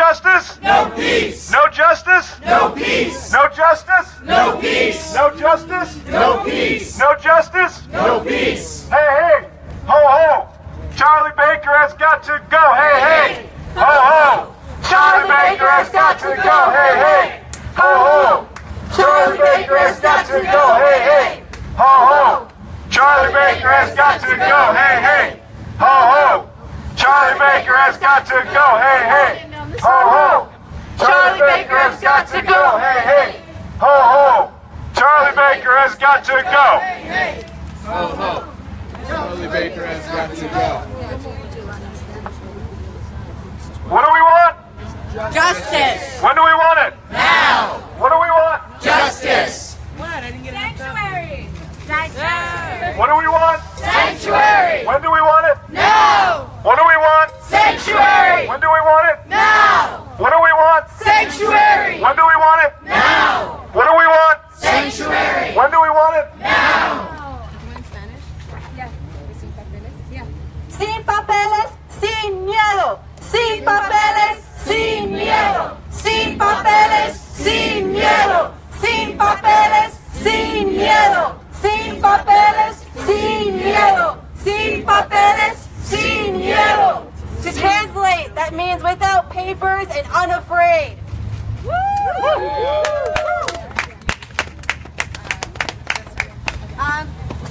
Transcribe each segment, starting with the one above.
justice? No peace. No justice? No peace. No justice? No peace. No justice? No peace. No justice? No peace. Hey, hey, ho, ho. Charlie Baker has got to go. Hey, hey, ho, ho. Charlie Baker has got to go. Hey, hey, ho, ho. Charlie Baker has got to go. Hey, hey, ho, ho. Charlie Baker has got to go. Hey, hey, ho, ho. Charlie Baker has got to go. Hey, hey, ho, ho. Charlie Baker has got to go. Hey, hey, ho, ho. Charlie Baker has got to go. Hey, hey, ho, ho. Charlie Baker has got to go. What do we want? Justice. When do we want it? Now. What do we want? Justice. Sanctuary. What do we want? Sanctuary. When do we want it? Now. What do we want? Sanctuary. When do we want it? Now. What do we want? Sanctuary. When do we want it? Now. What do we want? Sanctuary. When do we want it? Now. Sin papeles, sin miedo. Sin papeles, sin miedo. Sin papeles, sin miedo. Sin papeles, sin miedo. Sin papeles, sin miedo. Sin papeles, sin miedo. To translate, that means without papers and unafraid.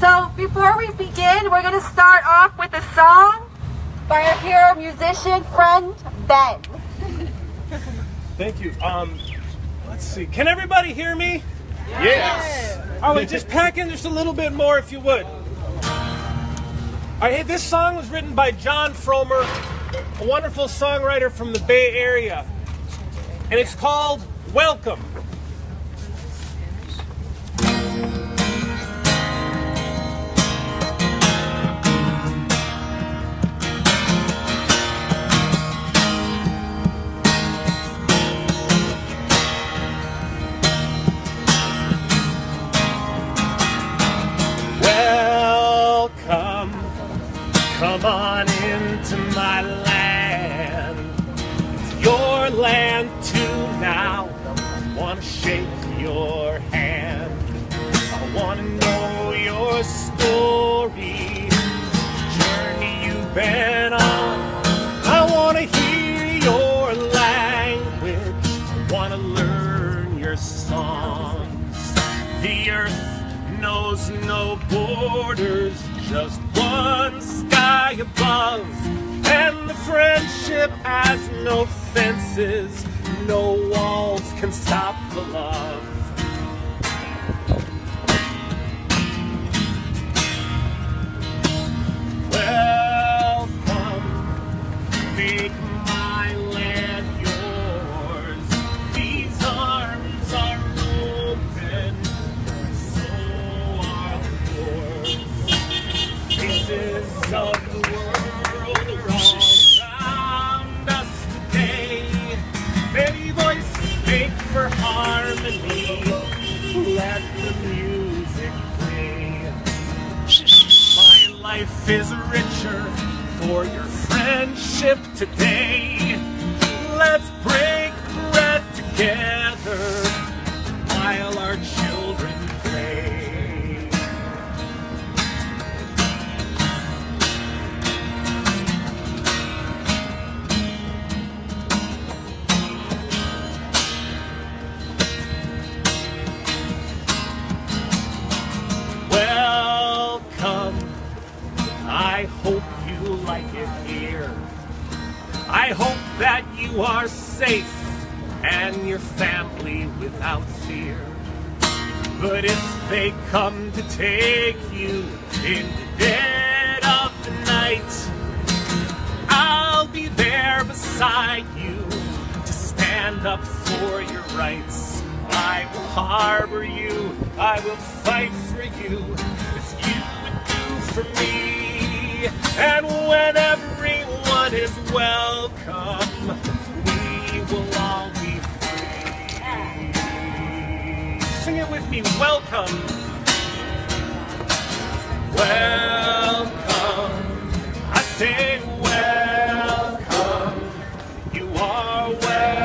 So before we begin, we're going to start off with a song by our hero musician friend, Ben. Thank you. Let's see. Can everybody hear me? Yes. Oh, wait, just pack in just a little bit more if you would. All right, hey, this song was written by John Fromer, a wonderful songwriter from the Bay Area. And it's called Welcome. Come on into my land. It's your land too now. I want to shake your hand. I want to know your story, journey you've been on. I want to hear your language. I want to learn your songs. The earth knows no borders, just one sky above, and the friendship has no fences, no walls can stop the love. Welcome, make my land yours. These arms are open, so are the doors. Faces of the world are all around us today. Many voices make for harmony. Let the music play. My life is richer for your friendship today. Let's break bread together while our children play. I hope you like it here. I hope that you are safe and your family without fear. But if they come to take you in the dead of the night, I'll be there beside you to stand up for your rights. I will harbor you, I will fight for you, as you would do for me. And when everyone is welcome, we will all be free. Sing it with me, welcome. Welcome. I say welcome. You are welcome.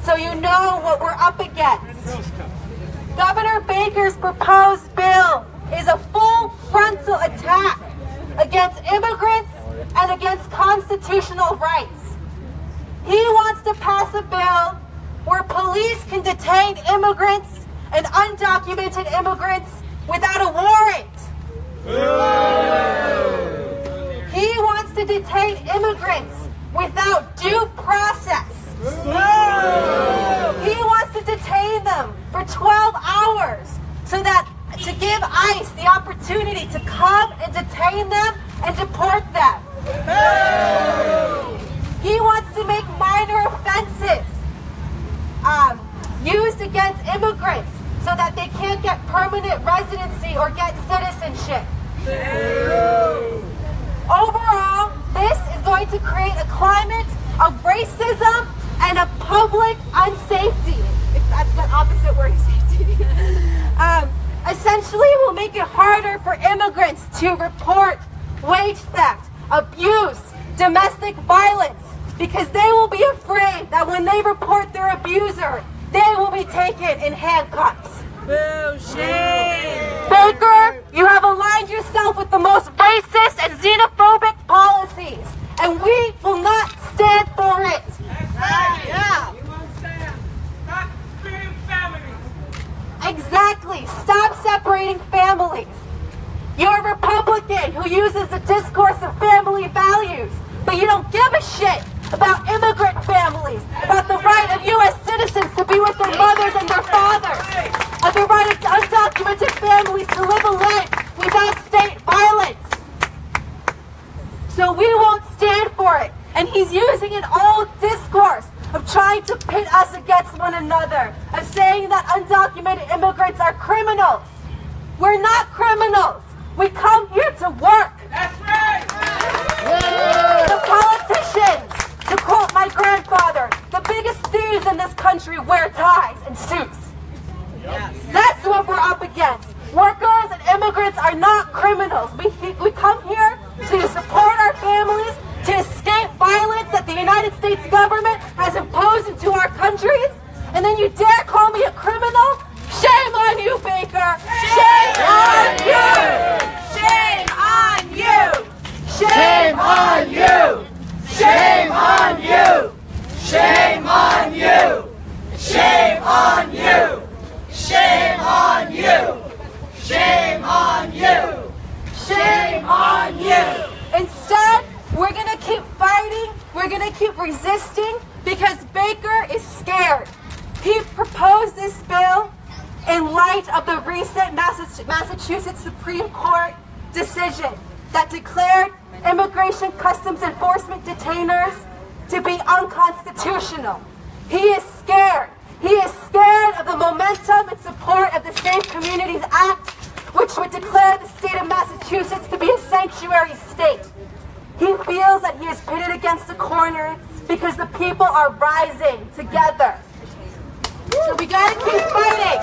so you know what we're up against. Governor Baker's proposed bill is a full frontal attack against immigrants and against constitutional rights. He wants to pass a bill where police can detain immigrants and undocumented immigrants without a warrant. He wants to detain immigrants without due process. He wants to detain them for 12 hours so that to give ICE the opportunity to come and detain them and deport them. He wants to make minor offenses used against immigrants so that they can't get permanent residency or get citizenship. Overall, this is going to create a climate of racism and of public unsafety, if that's the opposite word of safety. Essentially, it will make it harder for immigrants to report wage theft, abuse, domestic violence, because they will be afraid that when they report their abuser, they will be taken in handcuffs. Boo, shame. Baker, you have aligned yourself with the most racist and xenophobic policies, and we will not stand for it. Yeah. We won't stand. Stop separating families. Exactly. Stop separating families. You're a Republican who uses the discourse of family values, but you don't give a shit about immigrant families, about the right of U.S. citizens to be with their mothers and their fathers, of the right of undocumented families to live a life without state violence. So we won't stand for it. And he's using an old discourse of trying to pit us against one another, of saying that undocumented immigrants are criminals. We're not criminals. We come here to work. That's right. The politicians, to quote my grandfather, the biggest thieves in this country wear ties and suits. That's what we're up against. Workers and immigrants are not criminals. We come here to support our families, to escape violence that the United States government has imposed into our countries, and then you dare call me a criminal? Shame on you, Baker! Shame on you! Shame on you! Shame on you! Shame on you! Shame on you! Shame on you! Shame on you! Shame on you! Shame on you! Instead, we're gonna keep fighting, we're gonna keep resisting, because Baker is scared. He proposed this bill in light of the recent Massachusetts Supreme Court decision that declared immigration customs enforcement detainers to be unconstitutional. He is scared. He is scared of the momentum and support of the Safe Communities Act, which would declare the state of Massachusetts to be a sanctuary state. He feels that he is pitted against the corner because the people are rising together. So we gotta keep fighting.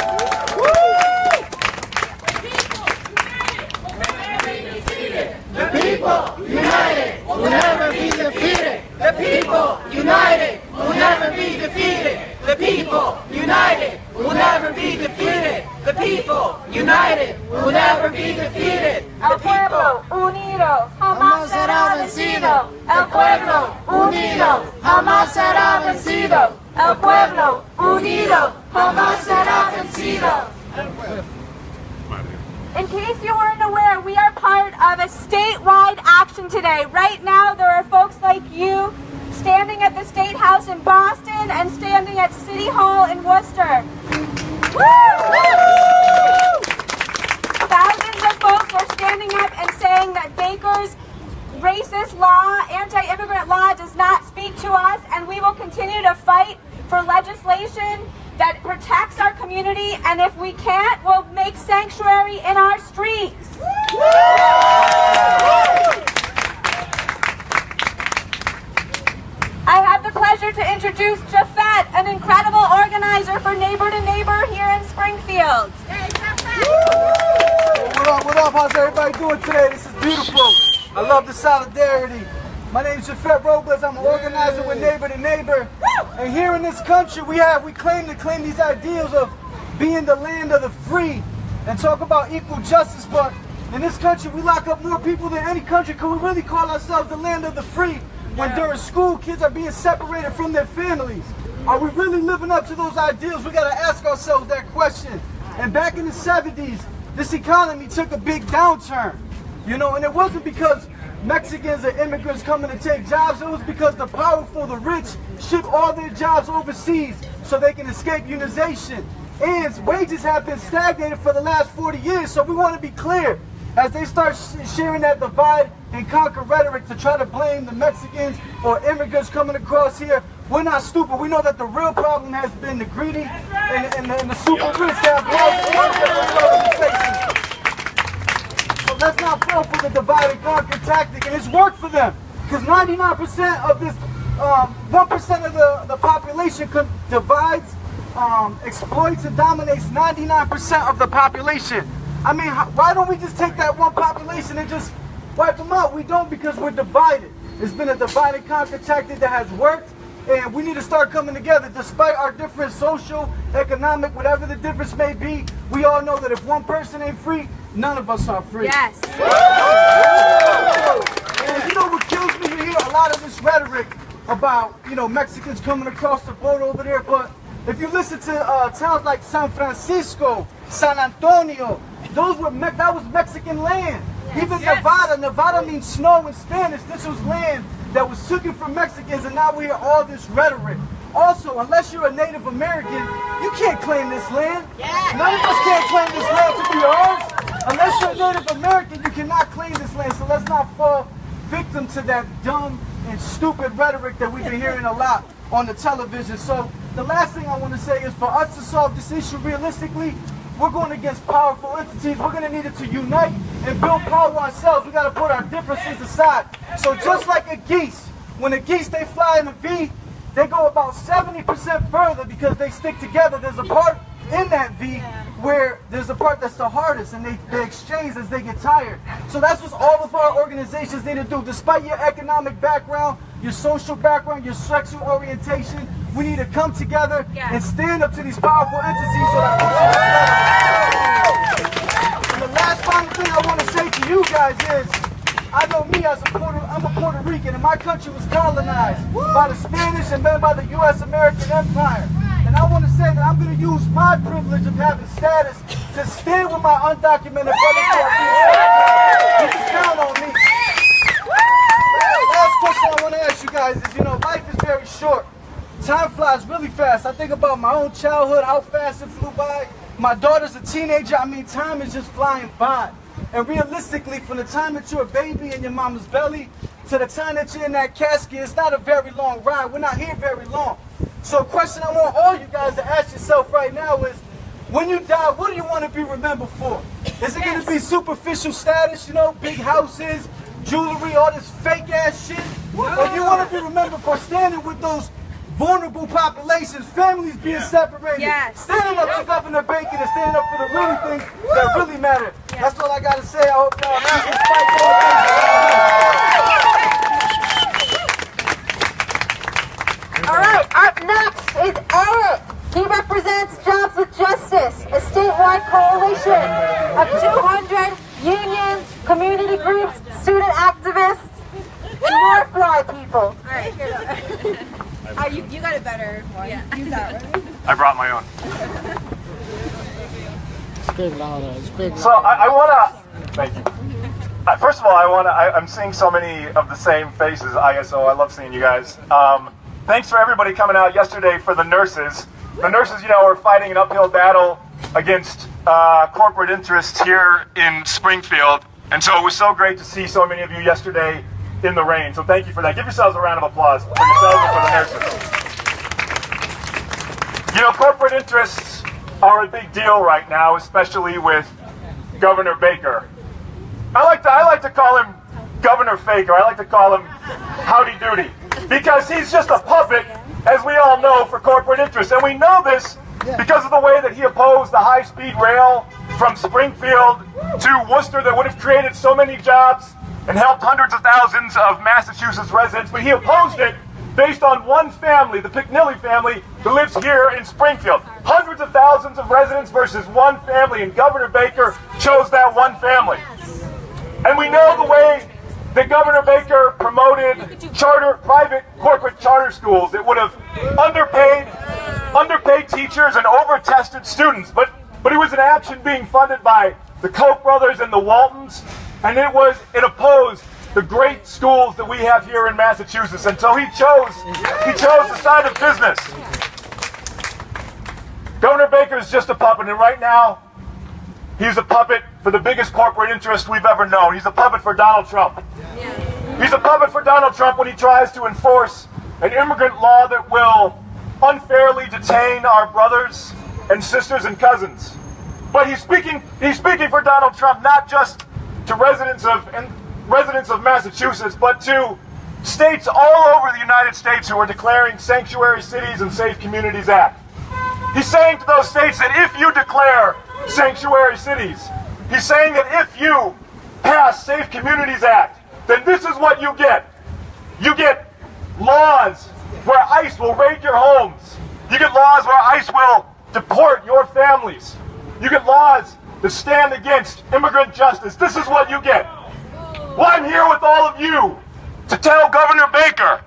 The people united will never be defeated. The people united will never be defeated. The people united will never be defeated. The people united will never be defeated. El pueblo unido jamás será vencido. El pueblo unido jamás será vencido. El pueblo unido jamás será vencido. In case you weren't aware, we are part of a statewide action today. Right now, there are folks like you standing at the State House in Boston and standing at City Hall in Worcester. Thousands of folks are standing up and saying that Baker's racist law, anti-immigrant law, does not speak to us, and we will continue to fight for legislation that protects our community, and if we can't, we'll make sanctuary in our streets. I have the pleasure to introduce Jafet, an incredible organizer for Neighbor to Neighbor here in Springfield. What up? How's everybody doing today? This is beautiful. I love the solidarity. My name is Jafet Robles. I'm an organizer with Neighbor to Neighbor. And here in this country, we claim these ideals of being the land of the free and talk about equal justice, but in this country, we lock up more people than any country. Could we really call ourselves the land of the free when during school, kids are being separated from their families? Are we really living up to those ideals? We got to ask ourselves that question. And back in the 70s, this economy took a big downturn, you know, and it wasn't because Mexicans or immigrants coming to take jobs. It was because the powerful, the rich, ship all their jobs overseas so they can escape unionization. And wages have been stagnated for the last 40 years, so we want to be clear. As they start sharing that divide and conquer rhetoric to try to blame the Mexicans or immigrants coming across here, we're not stupid. We know that the real problem has been the greedy and the super rich that have so let's not fall for the divide and conquer tactic, and it's worked for them. Because 99% of this, 1% of the population divides, exploits, and dominates 99% of the population. I mean, why don't we just take that one population and just wipe them out? We don't, because we're divided. It's been a divide and conquer tactic that has worked, and we need to start coming together. Despite our different social, economic, whatever the difference may be, we all know that if one person ain't free, none of us are free. Yes. And you know what kills me? You hear a lot of this rhetoric about, you know, Mexicans coming across the border over there, but if you listen to towns like San Francisco, San Antonio, that was Mexican land. Yes. Even Nevada means snow in Spanish. This was land that was taken from Mexicans, and now we hear all this rhetoric. Also, unless you're a Native American, you can't claim this land. Yes. None of us can't claim this land to be ours. Unless you're a Native American, you cannot claim this land. So let's not fall victim to that dumb and stupid rhetoric that we've been hearing a lot on the television. So the last thing I want to say is, for us to solve this issue realistically, we're going against powerful entities. We're going to need it to unite and build power ourselves. We got to put our differences aside. So just like a geese, when a geese, they fly in a V, they go about 70% further because they stick together. There's a part in that V where there's a part that's the hardest, and they exchange as they get tired. So that's what all of our organizations need to do. Despite your economic background, your social background, your sexual orientation, we need to come together and stand up to these powerful entities so that and the last final thing I want to say to you guys is, I know me as I'm a Puerto Rican, and my country was colonized by the Spanish and then by the U.S. American Empire. And I want to say that I'm going to use my privilege of having status to stand with my undocumented brothers who are being separated. You can count on me. Last question I want to ask you guys is, you know, life is very short. Time flies really fast. I think about my own childhood, how fast it flew by. My daughter's a teenager. I mean, time is just flying by. And realistically, from the time that you're a baby in your mama's belly to the time that you're in that casket, it's not a very long ride. We're not here very long. So a question I want all you guys to ask yourself right now is, when you die, what do you want to be remembered for? Is it going to be superficial status, you know, big houses, jewelry, all this fake ass shit? Or do you want to be remembered for standing with those vulnerable populations, families being separated, standing up to Governor Bacon and standing up for the really things that really matter? That's all I got to say. I hope y'all keep this fight going. All right, up next is Eric. He represents Jobs with Justice, a statewide coalition of 200 unions, community groups, student activists, and more fly people. All right, here we go. You got a better one. Yeah. Use that one. I brought my own. Speak louder. Speak So I want to, thank you. First of all, I'm seeing so many of the same faces, ISO. I love seeing you guys. Thanks for everybody coming out yesterday for the nurses. The nurses, you know, are fighting an uphill battle against corporate interests here in Springfield. And so it was so great to see so many of you yesterday in the rain. So thank you for that. Give yourselves a round of applause for yourselves and for the nurses. You know, corporate interests are a big deal right now, especially with Governor Baker. I like to call him Governor Faker. I like to call him Howdy Doody, because he's just a puppet, as we all know, for corporate interests. And we know this because of the way that he opposed the high-speed rail from Springfield to Worcester that would have created so many jobs and helped hundreds of thousands of Massachusetts residents. But he opposed it based on one family, the McNilly family, who lives here in Springfield. Hundreds of thousands of residents versus one family, and Governor Baker chose that one family. And we know the way that Governor Baker promoted private corporate charter schools that would have underpaid teachers and over-tested students. But it was an action being funded by the Koch brothers and the Waltons, and it opposed the great schools that we have here in Massachusetts. And so he chose the side of business. Governor Baker is just a puppet, and right now, he's a puppet for the biggest corporate interest we've ever known. He's a puppet for Donald Trump. He's a puppet for Donald Trump when he tries to enforce an immigrant law that will unfairly detain our brothers and sisters and cousins. But he's speaking for Donald Trump, not just to residents of Massachusetts, but to states all over the United States who are declaring Sanctuary Cities and Safe Communities Act. He's saying to those states that if you declare sanctuary cities, he's saying that if you pass Safe Communities Act, then this is what you get. You get laws where ICE will raid your homes. You get laws where ICE will deport your families. You get laws that stand against immigrant justice. This is what you get. Well, I'm here with all of you to tell Governor Baker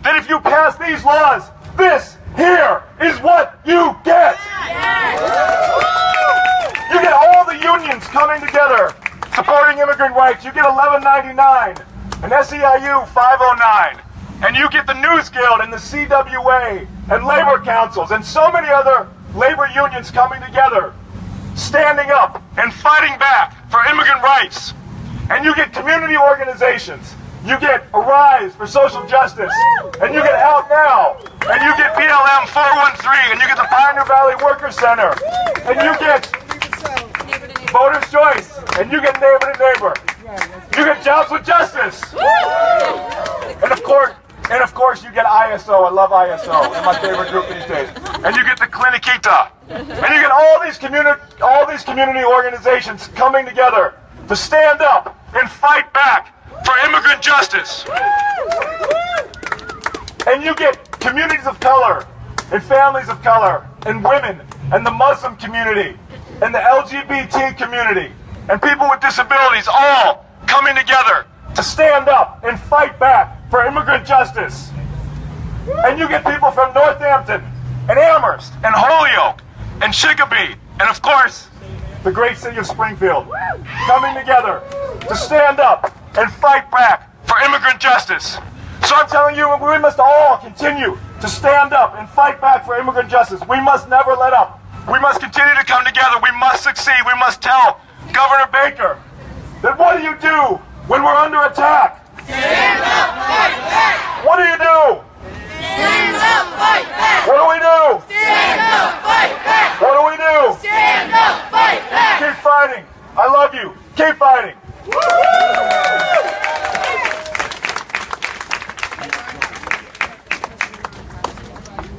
that if you pass these laws, this here is what you get. You get all the unions coming together supporting immigrant rights. You get 1199 and SEIU 509. And you get the News Guild and the CWA and labor councils and so many other labor unions coming together, standing up and fighting back for immigrant rights. And you get community organizations. You get Arise for social justice. And you get Out Now. And you get BLM 413. And you get the Pioneer Valley Workers Center. And you get Voters' Choice. And you get Neighbor to Neighbor. You get Jobs with Justice. And of course, you get ISO. I love ISO. It's my favorite group these days. And you get the Cliniquita. And you get all these community organizations coming together to stand up and fight back for immigrant justice. And you get communities of color and families of color and women and the Muslim community and the LGBT community and people with disabilities all coming together to stand up and fight back for immigrant justice. And you get people from Northampton and Amherst and Holyoke and Chicopee and, of course, the great city of Springfield coming together to stand up and fight back for immigrant justice. So I'm telling you, we must all continue to stand up and fight back for immigrant justice. We must never let up. We must continue to come together. We must succeed. We must tell Governor Baker that what do you do when we're under attack? Stand up, fight back! What do you do? Stand up, fight back! What do we do? Stand up, fight back! What do we do? Stand up, fight back! Keep fighting. I love you. Keep fighting.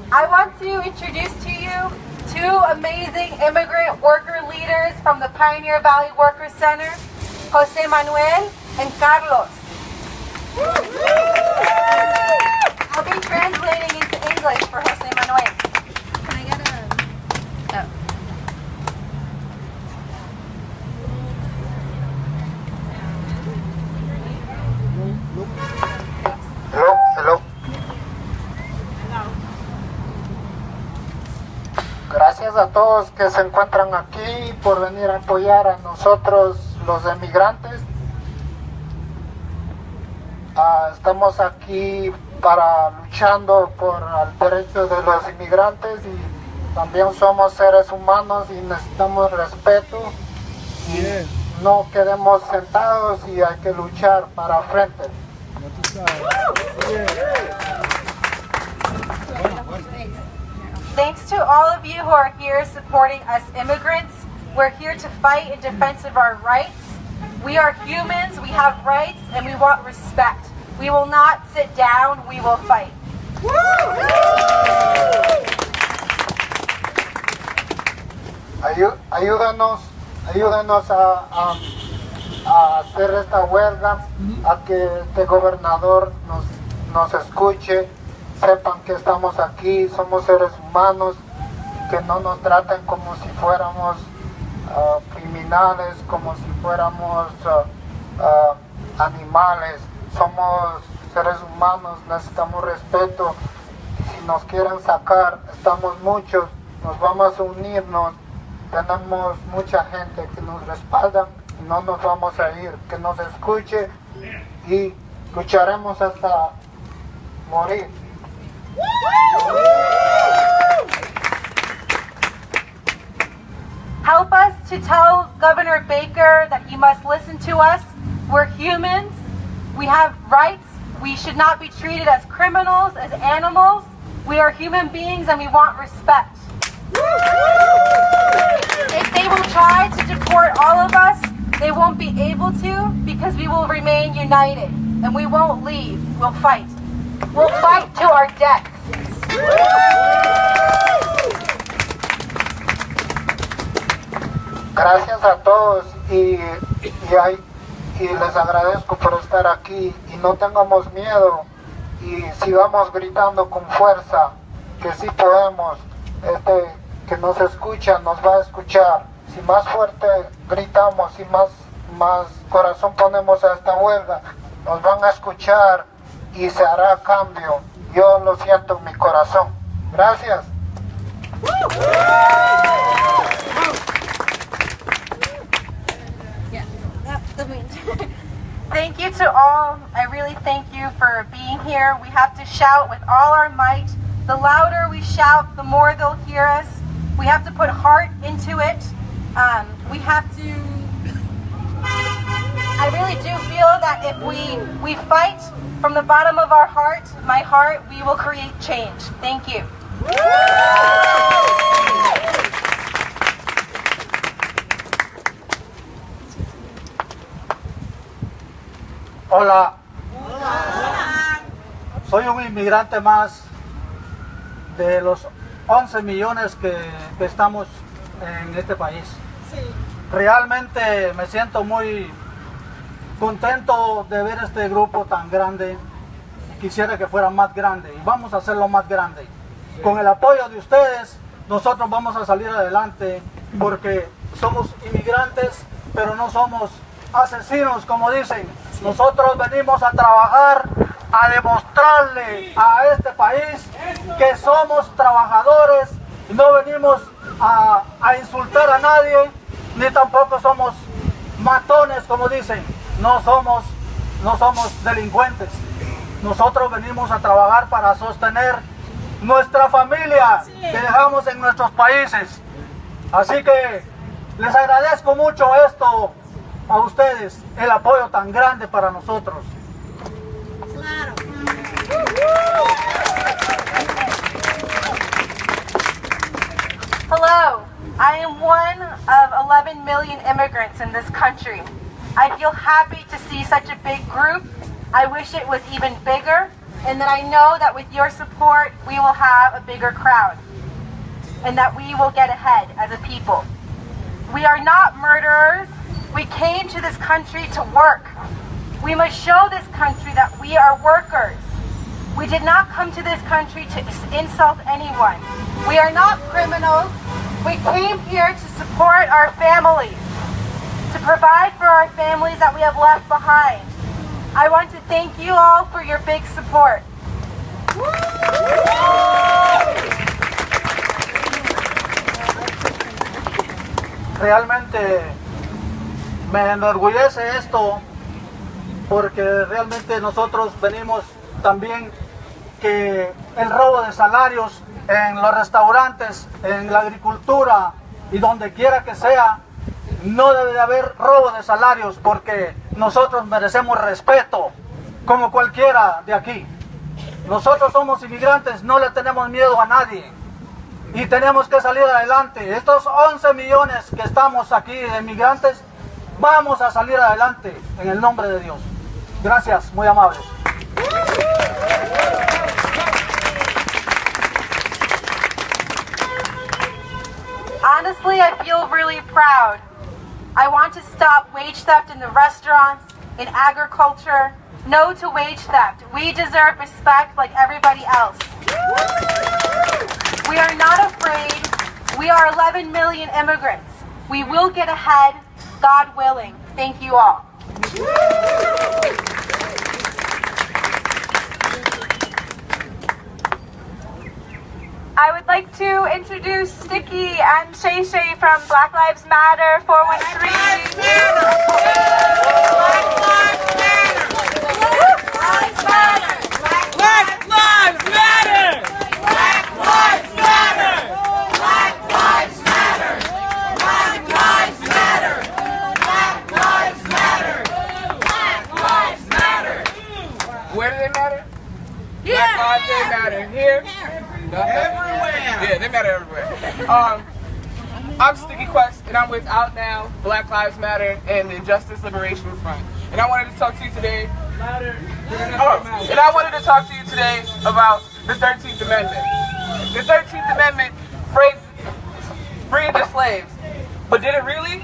I want to introduce to you two amazing immigrant worker leaders from the Pioneer Valley Workers Center, Jose Manuel and Carlos. I'll be translating into English for Jose Manuel. Can I get a... Oh. Hello. Gracias a todos que se encuentran aquí por venir a apoyar a nosotros los emigrantes. Estamos aquí luchando por el derecho de los inmigrantes y también somos seres humanos y necesitamos respeto. Y no quedemos sentados y hay que luchar para frente. Thanks to all of you who are here supporting us immigrants. We're here to fight in defense of our rights. We are humans, we have rights, and we want respect. We will not sit down, we will fight. Ayúdenos a hacer esta huelga, a que este gobernador nos escuche, sepan que estamos aquí, somos seres humanos, que no nos traten como si fuéramos criminales, como si fuéramos animales. Somos seres humanos, necesitamos respeto. Si nos quieren sacar, estamos muchos, nos vamos a unirnos, tenemos mucha gente que nos respalda y no nos vamos a ir, que nos escuche y lucharemos hasta morir. Help us to tell Governor Baker that he must listen to us. We're humans. We have rights. We should not be treated as criminals, as animals. We are human beings and we want respect. If they will try to deport all of us, they won't be able to because we will remain united and we won't leave. We'll fight. We'll fight to our death. Gracias a todos y les agradezco por estar aquí y no tengamos miedo y sigamos gritando con fuerza que sí podemos. Que nos escucha, nos va a escuchar. Si más fuerte gritamos y más corazón ponemos a esta huelga, nos van a escuchar y se hará cambio. Yo lo siento en mi corazón. Gracias. Thank you to all. I really thank you for being here. We have to shout with all our might. The louder we shout, the more they'll hear us. We have to put heart into it. We have to... I really do feel that if we fight from the bottom of our heart, my heart, we will create change. Thank you. Hola. Soy un inmigrante más de los 11 millones que estamos en este país. Realmente me siento muy contento de ver este grupo tan grande. Quisiera que fuera más grande y vamos a hacerlo más grande. Con el apoyo de ustedes, nosotros vamos a salir adelante porque somos inmigrantes, pero no somos asesinos, como dicen. Nosotros venimos a trabajar, a demostrarle a este país que somos trabajadores y no venimos a insultar a nadie, ni tampoco somos matones, como dicen. No somos delincuentes. Nosotros venimos a trabajar para sostener nuestra familia que dejamos en nuestros países. Así que les agradezco mucho esto a ustedes, el apoyo tan grande para nosotros. Claro. Hello, I am one of 11 million immigrants in this country. I feel happy to see such a big group. I wish it was even bigger, and that I know that with your support, we will have a bigger crowd, and that we will get ahead as a people. We are not murderers. We came to this country to work. We must show this country that we are workers. We did not come to this country to insult anyone. We are not criminals. We came here to support our families, to provide for our families that we have left behind. I want to thank you all for your big support. Realmente me enorgullece esto porque realmente nosotros venimos también que el robo de salarios en los restaurantes, en la agricultura y donde quiera que sea, no debe de haber robo de salarios porque nosotros merecemos respeto como cualquiera de aquí. Nosotros somos inmigrantes, no le tenemos miedo a nadie y tenemos que salir adelante. Estos 11 millones que estamos aquí de inmigrantes, vamos a salir adelante en el nombre de Dios. Gracias, muy amables. Honestly, I feel really proud. I want to stop wage theft in the restaurants. in agriculture, no to wage theft. We deserve respect like everybody else. We are not afraid. We are 11 million immigrants. We will get ahead, God willing. Thank you all. I would like to introduce Sticky and Shay Shay from Black Lives Matter 413. Black Lives Matter! Black Lives Matter! Black Lives Matter! Black Lives Matter! Black Lives Matter! Black Lives Matter! Black Lives Matter! Black Lives Matter! Where do they matter? Here! Black lives, they matter. Here? Everywhere. Yeah, they matter everywhere. I'm Sticky Quest, and I'm with Out Now, Black Lives Matter, and the Justice Liberation Front. And I wanted to talk to you today. And I wanted to talk to you today about the 13th Amendment. The 13th Amendment freed the slaves, but did it really?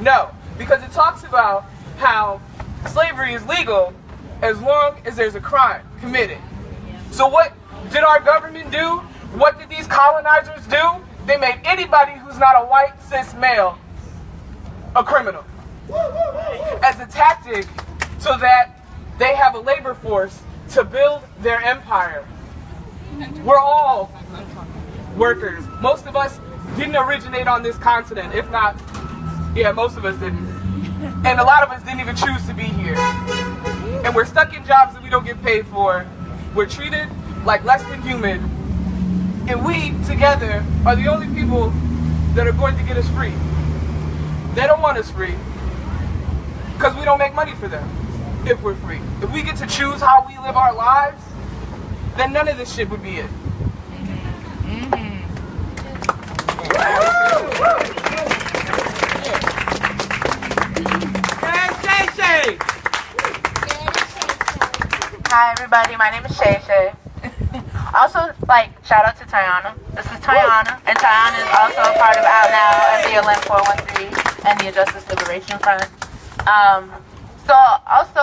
No, because it talks about how slavery is legal as long as there's a crime committed. So what did our government do? What did these colonizers do? They made anybody who's not a white cis male a criminal as a tactic so that they have a labor force to build their empire. We're all workers. Most of us didn't originate on this continent. If not, yeah, most of us didn't. And a lot of us didn't even choose to be here. And we're stuck in jobs that we don't get paid for. We're treated like less than human. And we, together, are the only people that are going to get us free. They don't want us free because we don't make money for them if we're free. If we get to choose how we live our lives, then none of this shit would be it. Hi everybody, my name is Shay Shay. Also, shout out to Tiana. This is Tiana, and Tiana is also a part of Out Now and the LM 413 and the Justice Liberation Front. So also,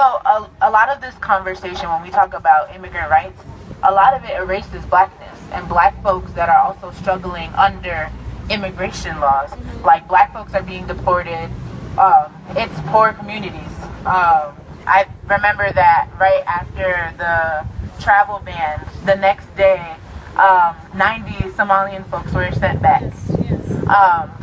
a lot of this conversation when we talk about immigrant rights, a lot of it erases blackness and black folks that are also struggling under immigration laws. Like black folks are being deported. It's poor communities. I remember that right after the travel ban, the next day, 90 Somalian folks were sent back.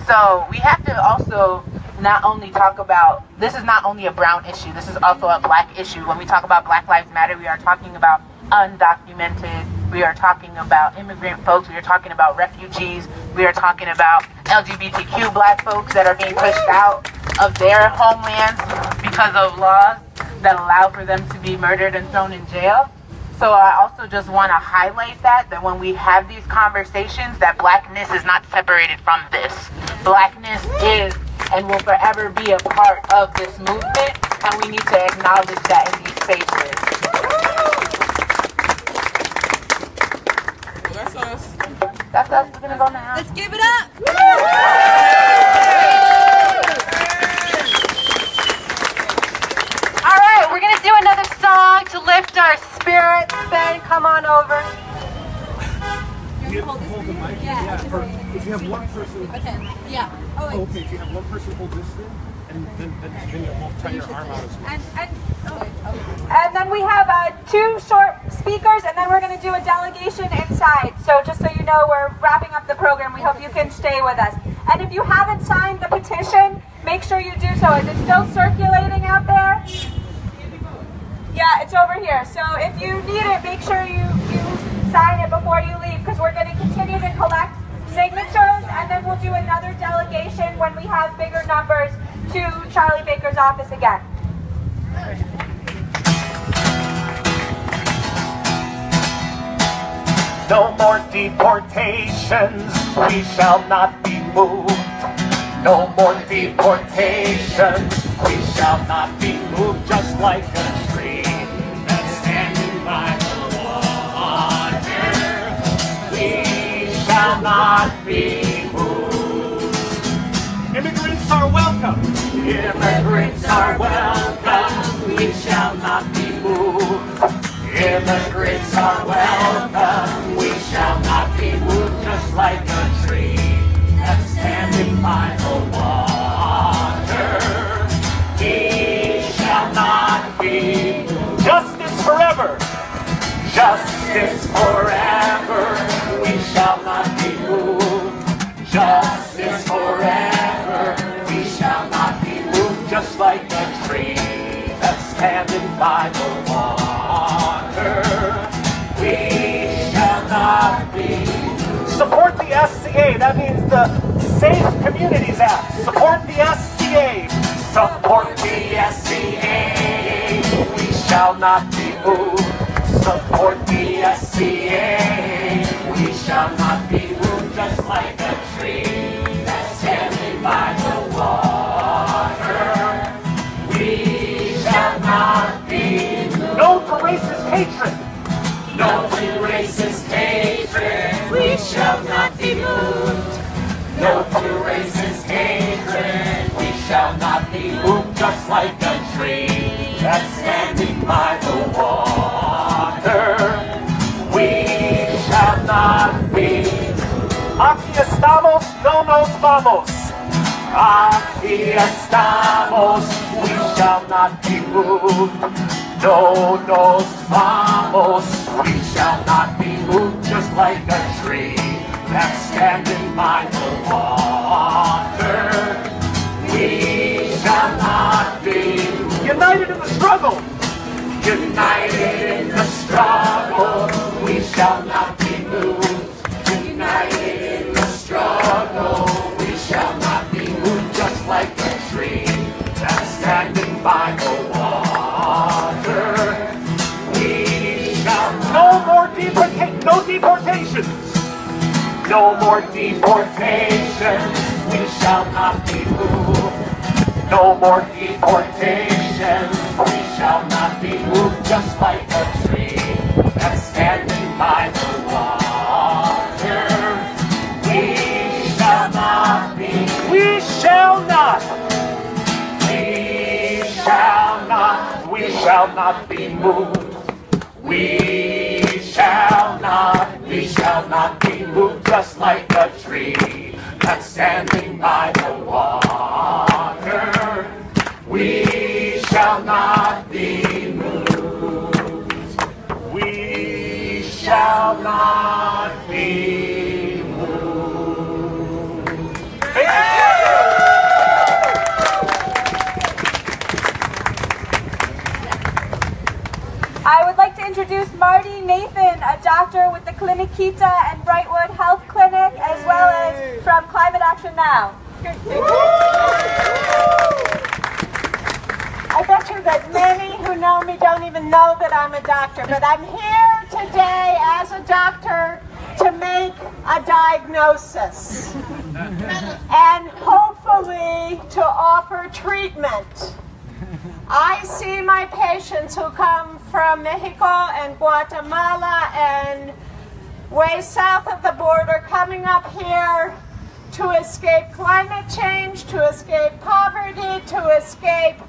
So we have to also not only talk about, this is not only a brown issue, this is also a black issue. When we talk about Black Lives Matter, we are talking about undocumented, we are talking about immigrant folks, we are talking about refugees, we are talking about LGBTQ black folks that are being pushed out of their homelands because of laws that allow for them to be murdered and thrown in jail. So I also just want to highlight that when we have these conversations, that blackness is not separated from this. Blackness is and will forever be a part of this movement, and we need to acknowledge that in these spaces. Well, that's us. That's us. We're going to go now. Let's give it up. All right, we're going to do another song to lift our spirits. Ben, come on over. You hold the mic? Yeah. If you have one person. Okay. Yeah. Oh, wait. Okay, if you have one person hold this thing, and then you'll turn your arm out as well. And then we have 2 short speakers, and then we're going to do a delegation inside. So just so you know, we're wrapping up the program. We hope you can stay with us. And if you haven't signed the petition, make sure you do so. Is it still circulating out there? Yeah, it's over here. So if you need it, make sure you sign it before you leave, because we're going to continue to collect signatures, and then we'll do another delegation when we have bigger numbers to Charlie Baker's office again. No more deportations, we shall not be moved. No more deportations, we shall not be moved. Just like a tree that's standing by the water, we shall not be moved. Immigrants are welcome. Immigrants are welcome. we shall not be moved. Immigrants are welcome, we shall not be moved. Just like a tree that's standing by the water, we shall not be moved. Justice forever, justice forever, we shall not be moved. Justice forever, we shall not be moved. Just like a tree that's standing by the water, we shall not be moved. Support the SCA, that means the Safe Communities Act. Support the SCA. Support the SCA, we shall not be moved. Support the SCA, we shall not be moved. Just like a tree that's standing by the water, we shall not be moved. No to racist hatred. No to racist hatred, we shall not be moved. No to racist hatred, we shall not be moved. Just like a tree that's standing by the water, we shall not be moved. Aquí estamos, no nos vamos. Aquí estamos, we shall not be moved. No nos vamos, we shall not be moved. Just like a tree that's standing by the water, we shall not be moved. United in the struggle, united in the struggle, we shall not be moved. United in the struggle, we shall not be moved. Just like a tree that's standing by the water, we shall no more deportations. No more deportations, we shall not be moved. No more deportations, we shall not be moved. Just like a tree that's standing by the water, we shall not be moved. We shall not be moved. We shall not be moved. Just like a tree that's standing by the water, we shall not be moved. We shall not be moved. I would like to introduce Marty Nathan, a doctor with the Cliniquita and Brightwood Health Clinic, as well as from Climate Action Now. I bet you that many who know me don't even know that I'm a doctor, but I'm here today as a doctor to make a diagnosis and hopefully to offer treatment. I see my patients who come from Mexico and Guatemala and way south of the border, coming up here to escape climate change, to escape poverty, to escape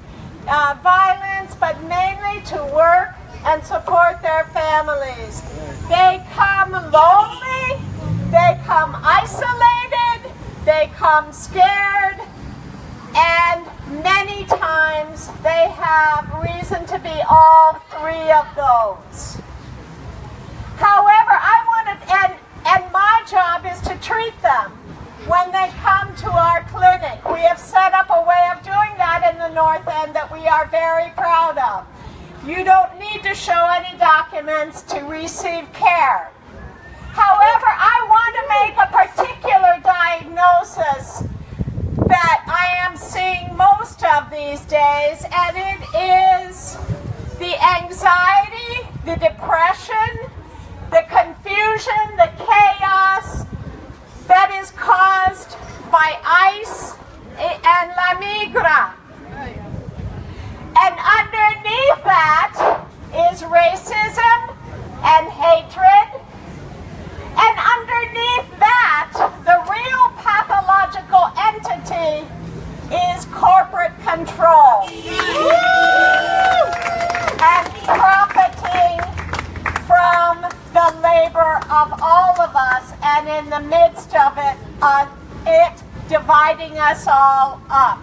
violence, but mainly to work and support their families. They come lonely, they come isolated, they come scared, and many times they have reason to be all three of those. However, and my job is to treat them when they come to our clinic. We have set up a way of doing that in the North End that we are very proud of. You don't need to show any documents to receive care. However, I want to make a particular diagnosis that I am seeing most of these days, and it is the anxiety, the depression, the confusion, the chaos that is caused by ICE and La Migra. And underneath that is racism and hatred. And underneath that, the real pathological entity is corporate control. the midst of it dividing us all up.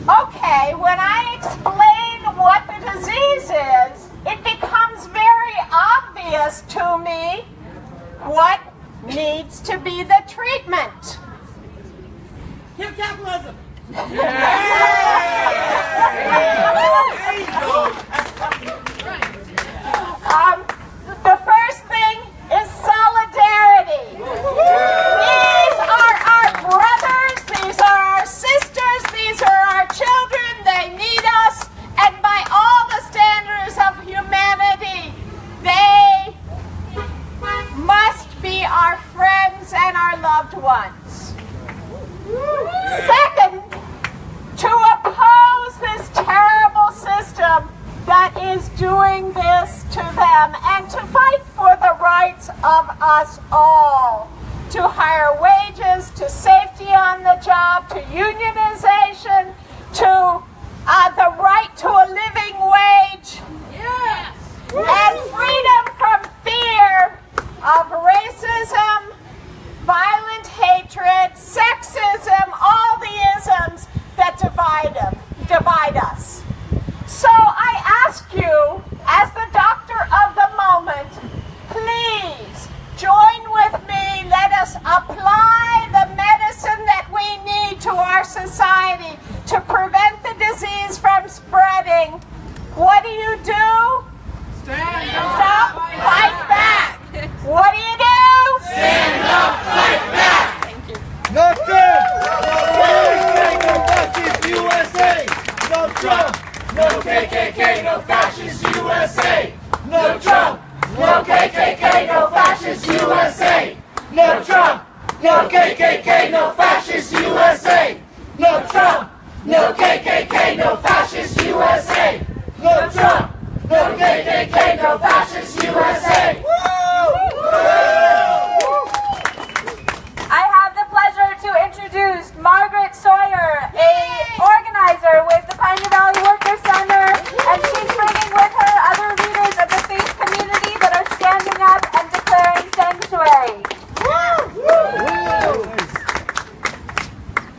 Okay, when I explain what the disease is, it becomes very obvious to me what needs to be the treatment. Kill capitalism! The first thing is solidarity. These are our brothers, these are our sisters, these are our children, they need us, and by all the standards of humanity, they must be our friends and our loved ones. Second, to oppose this terrible system that is doing this to them, and to fight for the rights of us all, to higher wages, to safety on the job, to unionization, to the right to a living wage, yes, and freedom from fear of racism, violent hatred, sexism, all the isms that divide us. So I ask you, as the doctor of the moment, please join with me. Let us apply the medicine that we need to our society to prevent the disease from spreading. What do? Stand up, fight back. What do? Stand up, fight back! Thank you. No Trump! No fascist USA! No Trump! No KKK, no fascist USA! No Trump! No KKK, no fascist USA! No Trump! No KKK, no fascist USA! No Trump! No KKK, no fascist USA! No Trump! No KKK, no fascist USA! I have the pleasure to introduce Margaret Sawyer, an organizer with the Pioneer Valley Worker Center, and she's bringing with her other leaders of the faith community that are standing up and declaring sanctuary.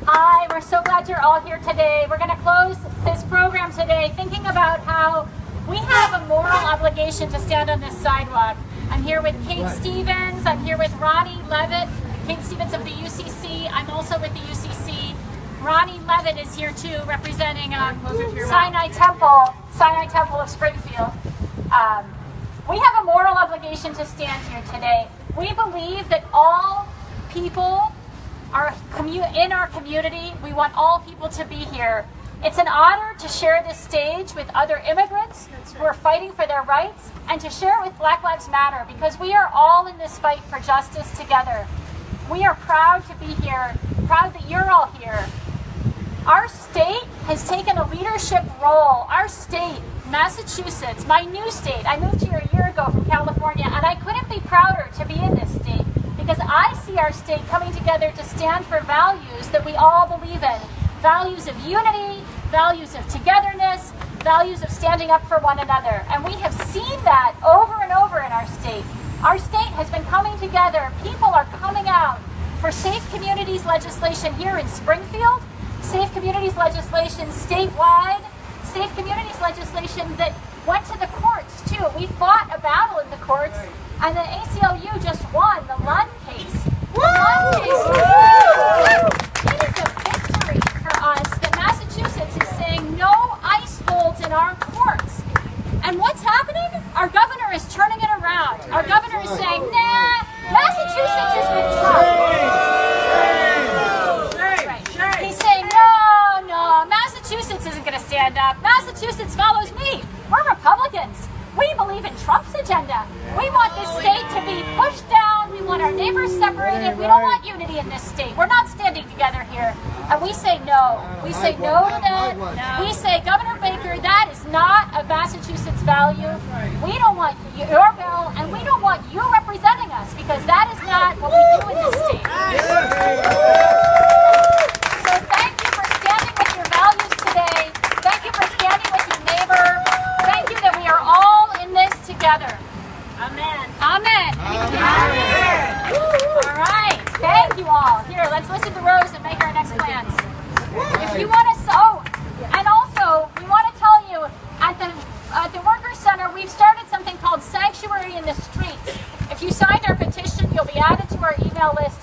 Hi, we're so glad you're all here today. We're going to close this program today thinking about how we have a moral obligation to stand on this sidewalk. I'm here with Kate Stevens, I'm here with Ronnie Levitt, Kate Stevens of the UCC. I'm also with the UCC. Ronnie Levitt is here too, representing Sinai Temple of Springfield. We have a moral obligation to stand here today. We believe that all people are in our community. We want all people to be here. It's an honor to share this stage with other immigrants who are fighting for their rights, and to share it with Black Lives Matter, because we are all in this fight for justice together. We are proud to be here, proud that you're all here. Our state has taken a leadership role. Our state, Massachusetts, my new state, I moved here a year ago from California, and I couldn't be prouder to be in this state, because I see our state coming together to stand for values that we all believe in. Values of unity, values of togetherness, values of standing up for one another. And we have seen that over and over in our state. Our state has been coming together. People are coming out for safe communities legislation here in Springfield, safe communities legislation statewide, safe communities legislation that went to the courts too. We fought a battle in the courts, and the ACLU just won the Lund case. The Lund case. It is a victory for us that Massachusetts is saying no ice bolts in our courts. And what's happening? Our governor is turning it around. Our governor is saying, nah, Massachusetts is with Trump. Right. He's saying, no, Massachusetts isn't going to stand up. Massachusetts follows me. We're Republicans. We believe in Trump's agenda. We want this state to be pushed down. We want our neighbors separated. We don't want unity in this state. We're not standing together here. And we say no. We say no to that. We say, Governor Baker, that is not a Massachusetts value. We don't want your bill, and we don't want you representing us, because that is not what we do in this state. So thank you for standing with your values today. Thank you for standing with your neighbor. Thank you that we are all in this together. Amen. Amen. Amen. you all. Here, let's listen to Rose and make our next plans. If you want to, and also we want to tell you at the Workers Center we've started something called Sanctuary in the Streets. If you signed our petition, you'll be added to our email list.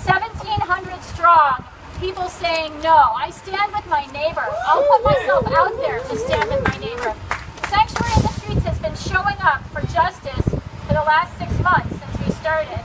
1,700 strong. People saying no. I stand with my neighbor. I'll put myself out there to stand with my neighbor. Sanctuary in the Streets has been showing up for justice for the last 6 months since we started.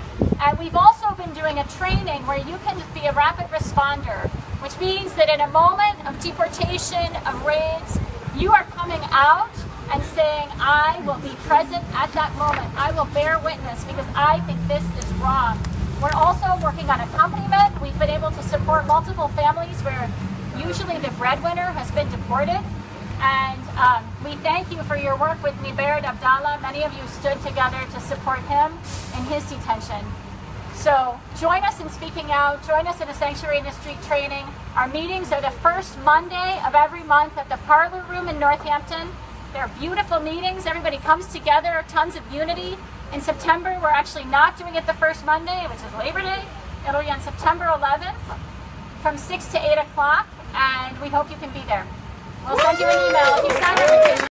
And we've also been doing a training where you can be a rapid responder, which means that in a moment of deportation, of raids, you are coming out and saying, I will be present at that moment. I will bear witness because I think this is wrong. We're also working on accompaniment. We've been able to support multiple families where usually the breadwinner has been deported. And we thank you for your work with Nibaird Abdallah. Many of you stood together to support him in his detention. So join us in speaking out. Join us in a Sanctuary in the Street training. Our meetings are the first Monday of every month at the Parlor Room in Northampton. They're beautiful meetings. Everybody comes together, tons of unity. In September, we're actually not doing it the first Monday, which is Labor Day. It'll be on September 11th from 6 to 8 o'clock, and we hope you can be there. We'll send you an email if you sign up.